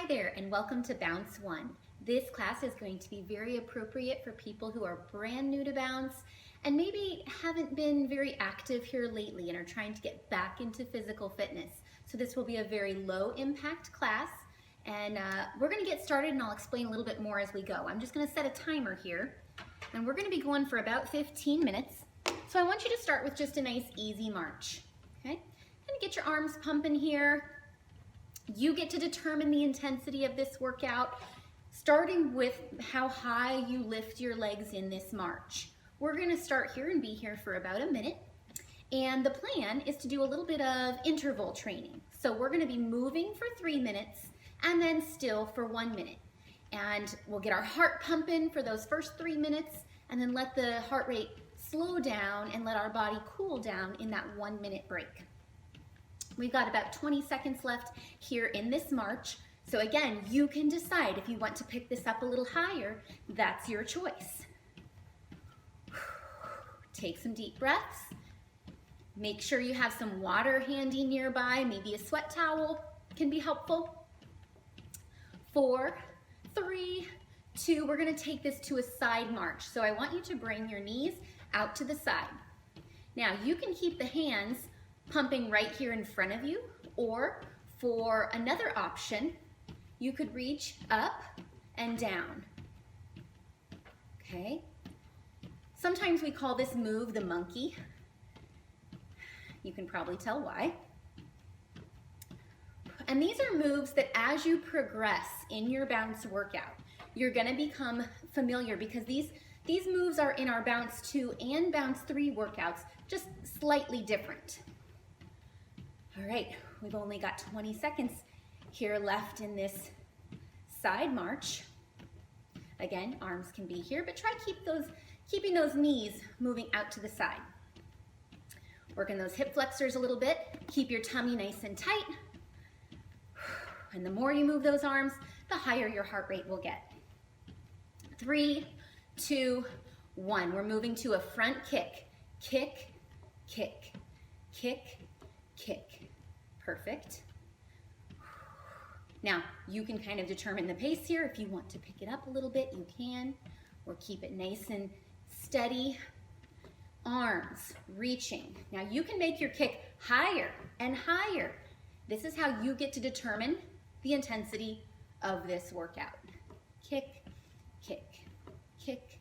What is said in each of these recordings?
Hi there and welcome to Bounce 1. This class is going to be very appropriate for people who are brand new to bounce and maybe haven't been very active here lately and are trying to get back into physical fitness. So this will be a very low impact class and we're going to get started and I'll explain a little bit more as we go. I'm just going to set a timer here and we're going to be going for about 15 minutes. So I want you to start with just a nice easy march. Okay? And get your arms pumping here. You get to determine the intensity of this workout, starting with how high you lift your legs in this march. We're going to start here and be here for about a minute. And the plan is to do a little bit of interval training. So we're going to be moving for 3 minutes and then still for 1 minute. And we'll get our heart pumping for those first 3 minutes and then let the heart rate slow down and let our body cool down in that 1 minute break. We've got about 20 seconds left here in this march. So again, you can decide if you want to pick this up a little higher. That's your choice. Take some deep breaths. Make sure you have some water handy nearby. Maybe a sweat towel can be helpful. 4, 3, 2, we're going to take this to a side march. So I want you to bring your knees out to the side. Now you can keep the hands pumping right here in front of you, or for another option, you could reach up and down. Okay? Sometimes we call this move the monkey. You can probably tell why. And these are moves that as you progress in your bounce workout, you're going to become familiar because these moves are in our bounce 2 and bounce 3 workouts, just slightly different. All right, we've only got 20 seconds here left in this side march. Again, arms can be here, but try keeping those knees moving out to the side. Working those hip flexors a little bit. Keep your tummy nice and tight. And the more you move those arms, the higher your heart rate will get. 3, 2, 1. We're moving to a front kick. Kick, kick, kick, kick. Perfect. Now, you can kind of determine the pace here. If you want to pick it up a little bit, you can, or keep it nice and steady. Arms reaching. Now, you can make your kick higher and higher. This is how you get to determine the intensity of this workout. Kick, kick, kick,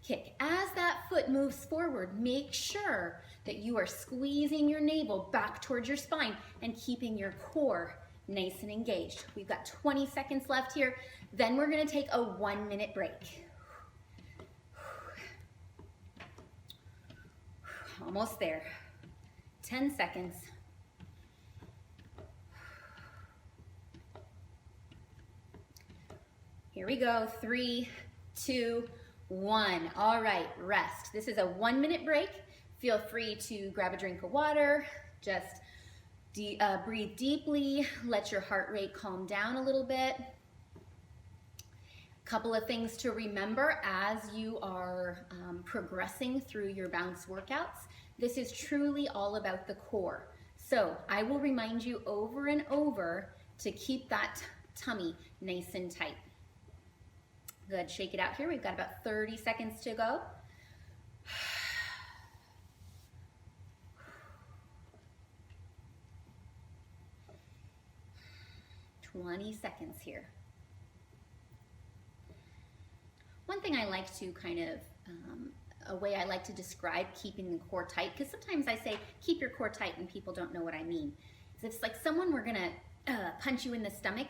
kick. As that foot moves forward, make sure that you are squeezing your navel back towards your spine and keeping your core nice and engaged. We've got 20 seconds left here. Then we're going to take a 1 minute break. Almost there. 10 seconds. Here we go. 3, 2, 1. All right, rest. This is a 1 minute break. Feel free to grab a drink of water, just breathe deeply, let your heart rate calm down a little bit. Couple of things to remember as you are progressing through your bounce workouts. This is truly all about the core. So I will remind you over and over to keep that tummy nice and tight. Good, shake it out here. We've got about 30 seconds to go. 20 seconds here. One thing I like to a way I like to describe keeping the core tight, because sometimes I say keep your core tight and people don't know what I mean. It's like someone were gonna punch you in the stomach.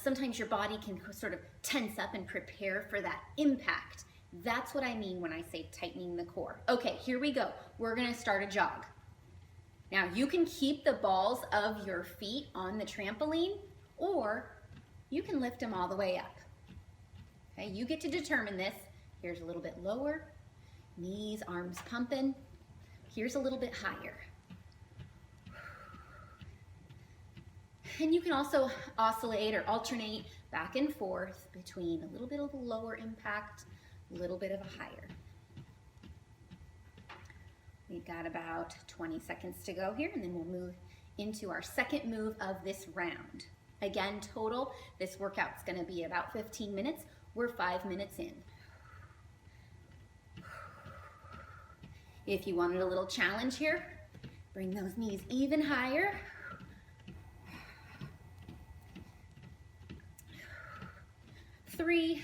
Sometimes your body can sort of tense up and prepare for that impact. That's what I mean when I say tightening the core. Okay, here we go. We're gonna start a jog. Now you can keep the balls of your feet on the trampoline, or you can lift them all the way up. Okay, you get to determine this. Here's a little bit lower, knees, arms pumping. Here's a little bit higher. And you can also oscillate or alternate back and forth between a little bit of a lower impact, a little bit of a higher. We've got about 20 seconds to go here, and then we'll move into our second move of this round. Again, total, this workout's gonna be about 15 minutes. We're 5 minutes in. If you wanted a little challenge here, bring those knees even higher. 3,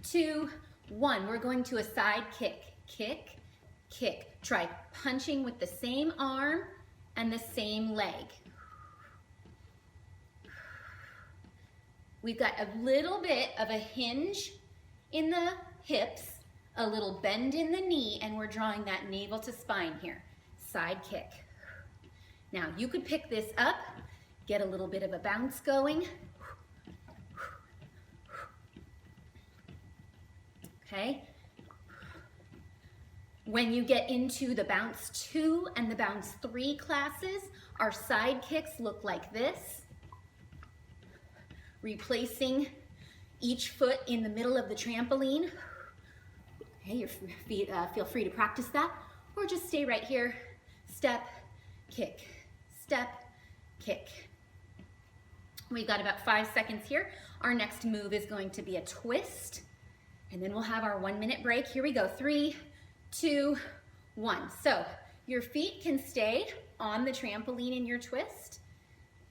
2, 1. We're going to a side kick. Kick, kick. Try punching with the same arm and the same leg. We've got a little bit of a hinge in the hips, a little bend in the knee, and we're drawing that navel to spine here. Side kick. Now you could pick this up, get a little bit of a bounce going. Okay. When you get into the bounce 2 and the bounce 3 classes, our side kicks look like this. Replacing each foot in the middle of the trampoline. Okay, your feet, feel free to practice that, or just stay right here. Step, kick, step, kick. We've got about 5 seconds here. Our next move is going to be a twist, and then we'll have our 1 minute break. Here we go, 3, 2, 1. So your feet can stay on the trampoline in your twist,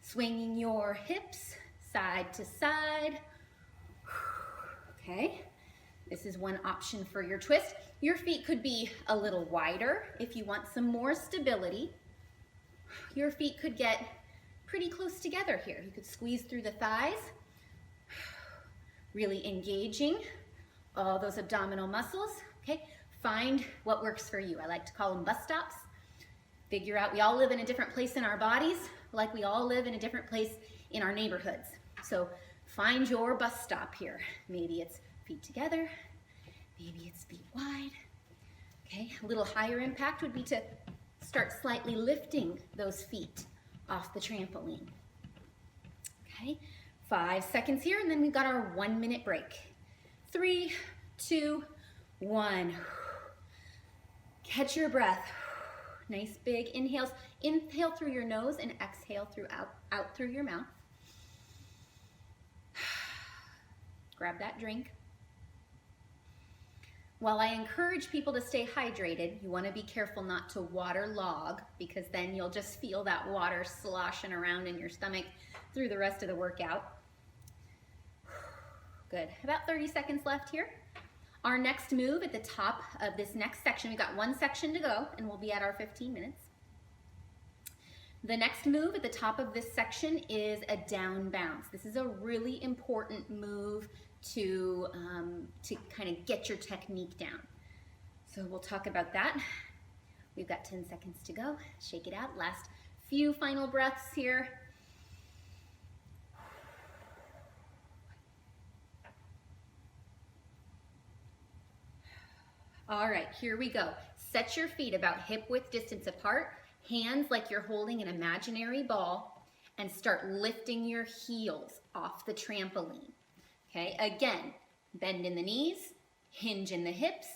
swinging your hips side to side. Okay, this is one option for your twist. Your feet could be a little wider if you want some more stability. Your feet could get pretty close together here. You could squeeze through the thighs, really engaging all those abdominal muscles. Okay, find what works for you. I like to call them bus stops. Figure out, we all live in a different place in our bodies, like we all live in a different place in our neighborhoods. So find your bus stop here. Maybe it's feet together, maybe it's feet wide. Okay, a little higher impact would be to start slightly lifting those feet off the trampoline. Okay, 5 seconds here, and then we've got our 1 minute break. 3, 2, 1. Catch your breath. Nice big inhales. Inhale through your nose and exhale out through your mouth. Grab that drink. While I encourage people to stay hydrated, you want to be careful not to waterlog, because then you'll just feel that water sloshing around in your stomach through the rest of the workout. Good. About 30 seconds left here. Our next move at the top of this next section, we've got 1 section to go and we'll be at our 15 minutes. The next move at the top of this section is a down bounce. This is a really important move to kind of get your technique down. So we'll talk about that. We've got 10 seconds to go. Shake it out. Last few final breaths here. All right, here we go. Set your feet about hip width distance apart, hands like you're holding an imaginary ball, and start lifting your heels off the trampoline. Okay, again, bend in the knees, hinge in the hips,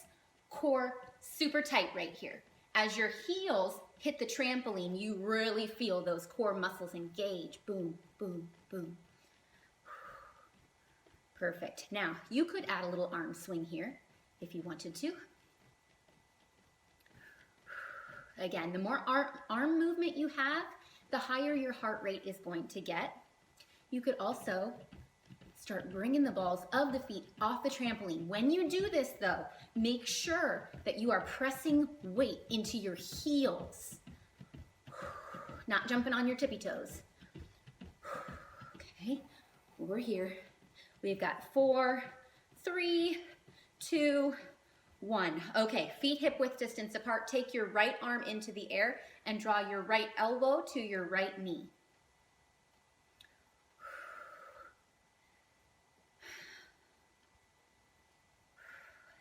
core super tight right here. As your heels hit the trampoline, you really feel those core muscles engage. Boom, boom, boom. Perfect. Now, you could add a little arm swing here if you wanted to. Again, the more arm movement you have, the higher your heart rate is going to get. You could also start bringing the balls of the feet off the trampoline. When you do this though, make sure that you are pressing weight into your heels, not jumping on your tippy toes. Okay, over here. We've got 4, 3, 2, 1. Okay, feet hip width distance apart. Take your right arm into the air and draw your right elbow to your right knee.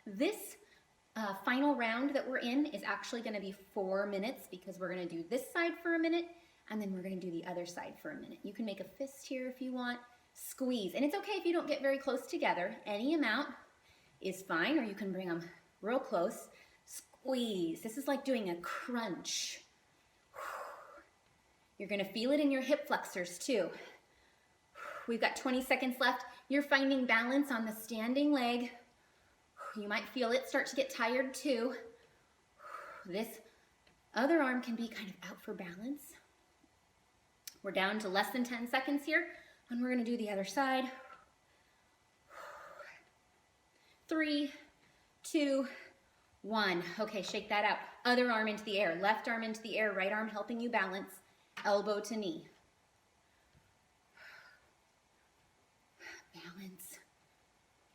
This final round that we're in is actually going to be 4 minutes, because we're going to do this side for a minute and then we're going to do the other side for a minute. You can make a fist here if you want. Squeeze. And it's okay if you don't get very close together. Any amount is fine, or you can bring them real close. Squeeze. This is like doing a crunch. You're going to feel it in your hip flexors too. We've got 20 seconds left. You're finding balance on the standing leg. You might feel it start to get tired too. This other arm can be kind of out for balance. We're down to less than 10 seconds here, and we're gonna do the other side. 3, 2, 1. Okay, shake that out. Other arm into the air, left arm into the air, right arm helping you balance, elbow to knee. Balance.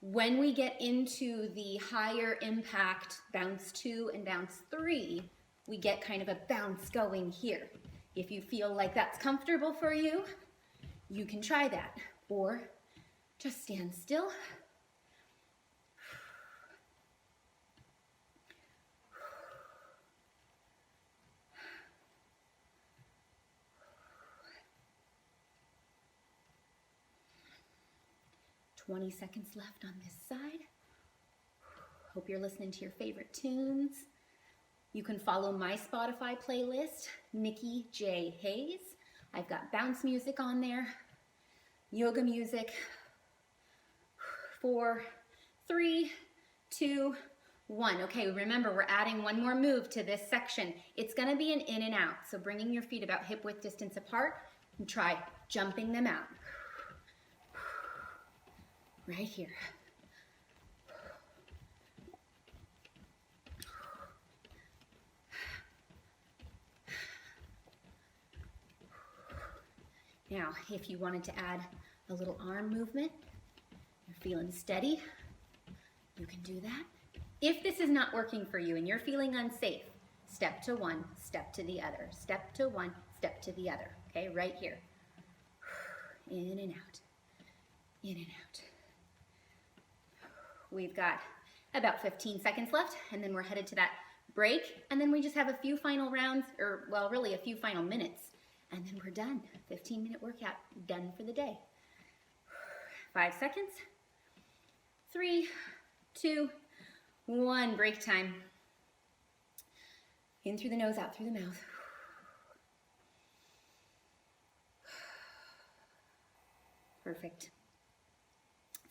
When we get into the higher impact bounce 2 and bounce 3, we get kind of a bounce going here. If you feel like that's comfortable for you, you can try that, or just stand still. "20 seconds left on this side. Hope you're listening to your favorite tunes. You can follow my Spotify playlist, Nikki J. Hayes. I've got bounce music on there, yoga music. 4, 3, 2, 1. Okay, remember we're adding one more move to this section. It's gonna be an in and out, so bringing your feet about hip width distance apart and try jumping them out. Right here. Now, if you wanted to add a little arm movement, you're feeling steady, you can do that. If this is not working for you and you're feeling unsafe, step to one, step to the other, step to one, step to the other, okay, right here. In and out, in and out. We've got about 15 seconds left, and then we're headed to that break, and then we just have a few final rounds, or well, really a few final minutes, and then we're done. 15-minute workout, done for the day. 5 seconds. 3, 2, 1, break time. In through the nose, out through the mouth. Perfect.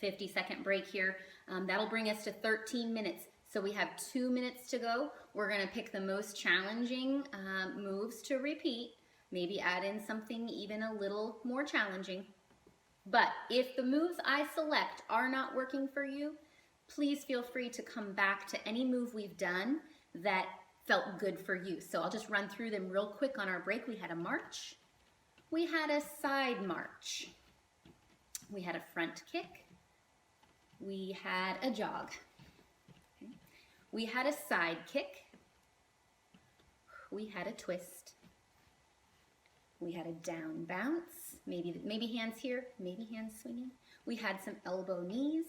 50-second break here. That'll bring us to 13 minutes. So we have 2 minutes to go. We're gonna pick the most challenging moves to repeat, maybe add in something even a little more challenging. But if the moves I select are not working for you, please feel free to come back to any move we've done that felt good for you. So I'll just run through them real quick on our break. We had a march, we had a side march, we had a front kick, we had a jog, okay. We had a side kick, we had a twist, we had a down bounce, maybe hands here, maybe hands swinging. We had some elbow knees,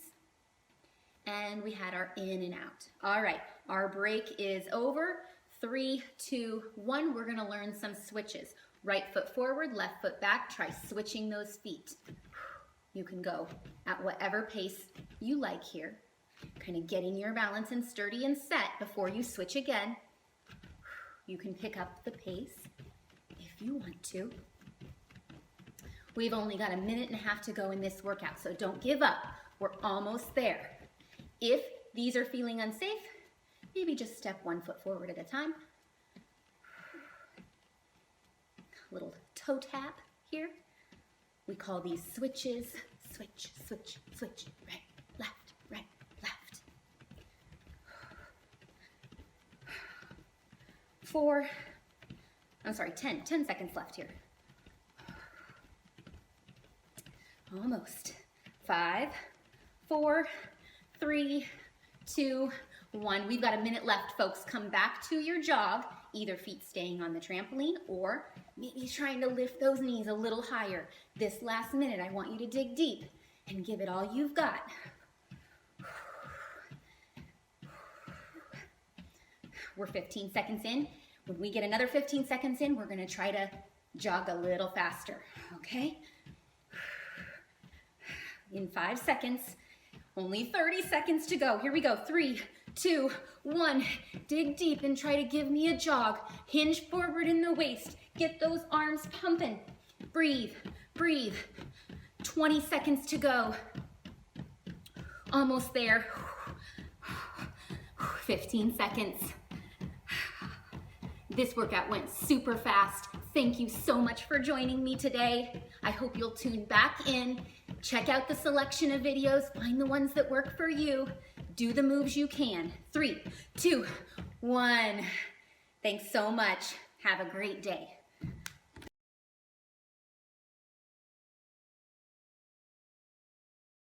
and we had our in and out. All right, our break is over. 3, 2, 1, we're gonna learn some switches. Right foot forward, left foot back, try switching those feet. You can go at whatever pace you like here, kind of getting your balance and sturdy and set before you switch again. You can pick up the pace if you want to. We've only got 1.5 minutes to go in this workout, so don't give up. We're almost there. If these are feeling unsafe, maybe just step 1 foot forward at a time. Little toe tap here. We call these switches. Switch, switch, switch. Right, left, right, left. 10 seconds left here. Almost. 5, 4, 3, 2, 1. We've got 1 minute left, folks. Come back to your jog, either feet staying on the trampoline or maybe trying to lift those knees a little higher. This last minute, I want you to dig deep and give it all you've got. We're 15 seconds in. When we get another 15 seconds in, we're gonna try to jog a little faster, okay? In 5 seconds, only 30 seconds to go. Here we go, 3, 2, 1. Dig deep and try to give me a jog. Hinge forward in the waist. Get those arms pumping. Breathe, breathe. 20 seconds to go. Almost there. 15 seconds. This workout went super fast. Thank you so much for joining me today. I hope you'll tune back in, check out the selection of videos, find the ones that work for you, do the moves you can. 3, 2, 1. Thanks so much. Have a great day.